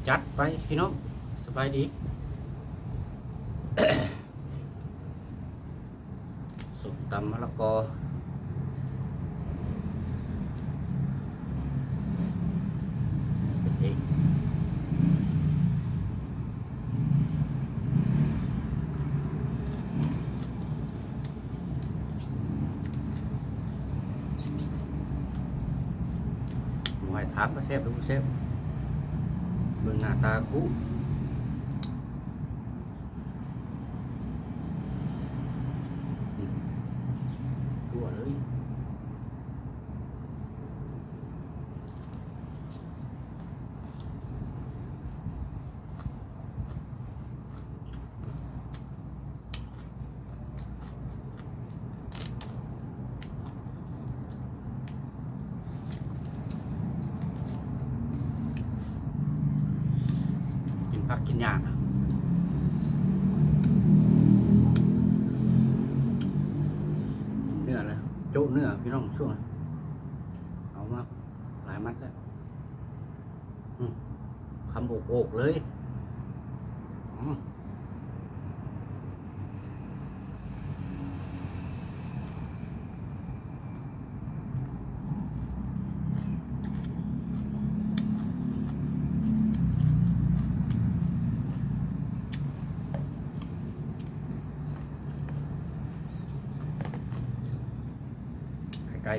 จัดไปพี่น้องสบายดีส้มตำมะละกอเป็นเองหน่วยถามมาเซฟดูเซฟเบิ่งหน้าตาคู่ตัวเลยกินผักกินหญ้าเนื้อเลยโจ๊ะเนื้อพี่น้องช่วงเอามาหลายมัดแล้วคำโอกๆเลยไก่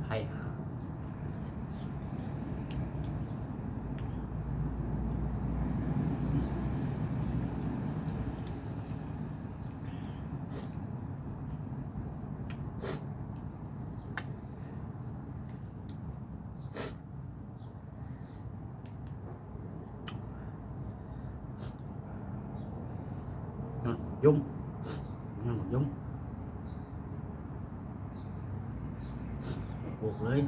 ไข่ยุ่มยุ่มบวกเลย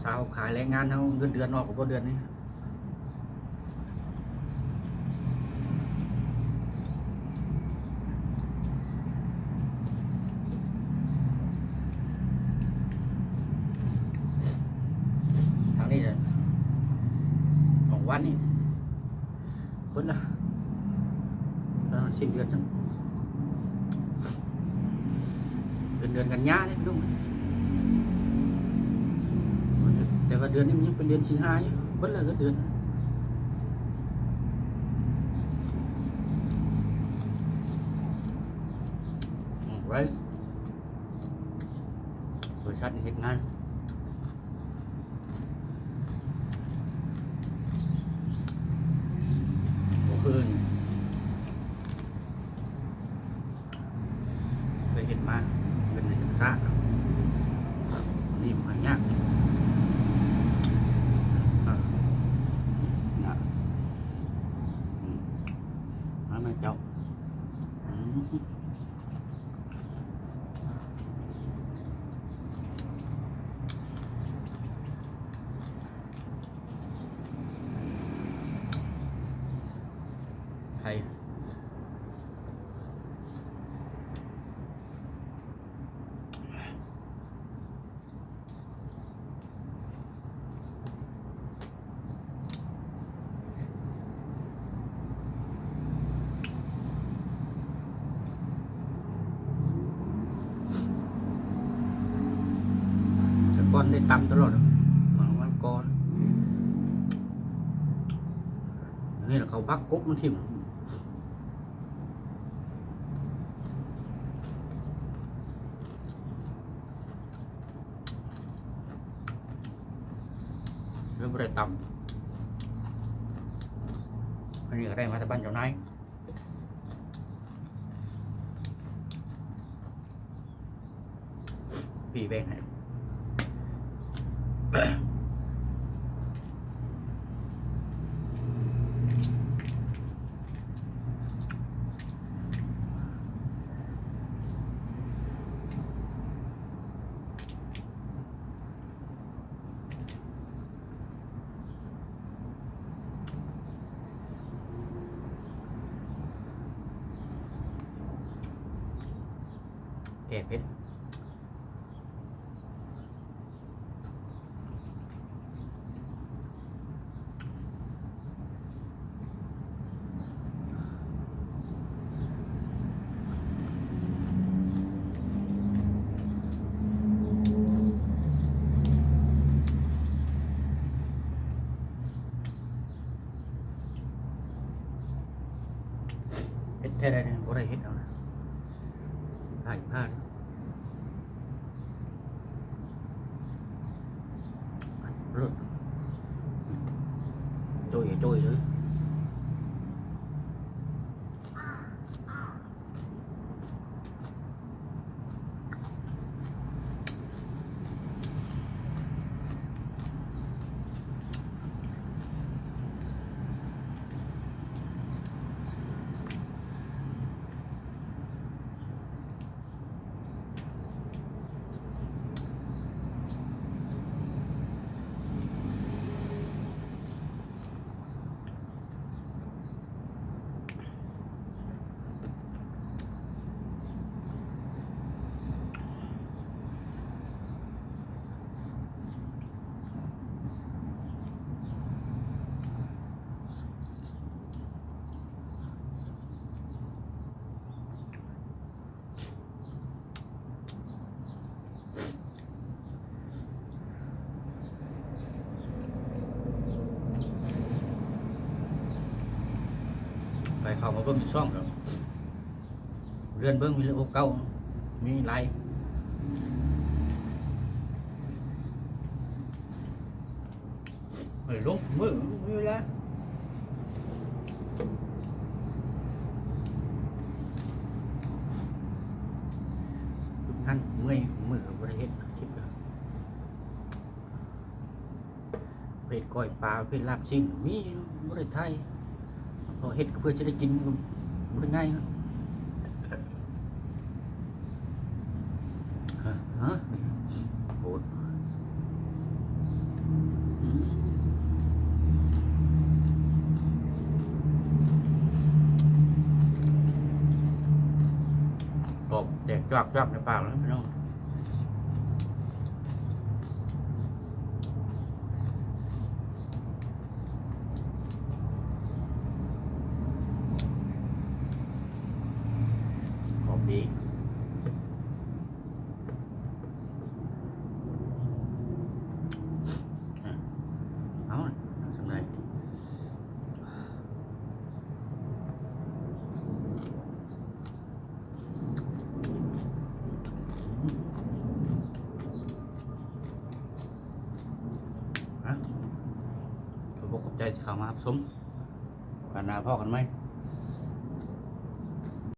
สาวขายแรงงานเขาเงินเดือนออกกับเดือนนี้ทางนี้จะของวันนี้คนละสิ้นเดือนจังเดือนกันยาเนี่ยพี่น้องแต่ว่าเดือนนี้มันยังเป็นเดือนสิงหาอยู่เพิ่นละเดือนไว้ ริษัทเฮ็ดงานบ่คืออื่นเคยเห็นมาเป็นในจังซ่านี่มันยากนะมาแม่เจ้าใครแต่ก่อนได้ตำตลอดมันก่อนนี่แหละเขาบักกบมันทิ่มเรื่องบริตำอันนี้ก็ได้มาจากบ้านเจ้านายพี่แบ่งให้แก้เผ็ดเผ็ดแท้ได้เนี่ยบ่ได้เฮ็ดเอานะพลาดรสโจยเลยไปเข้ามาเบิ่งอยู่ช่องครับเรือนเบิ่งมีเรื่องเก่ามีหลายลงมือมีเวลาท่านเมื่อยมือบริเฮ็ดคลิปเป็ดก้อยปลาเป็ดลาบชิ้นมีบริไทยพอเฮ็ดเพื่อจะได้กินบริง่ายนะฮะโหดกบแตกจอกในปากแล้วพี่น้องกบดีเอาทำไร ขอบคุณขอบใจที่เข้ามารับชมกันหน้าพ่อกันไหม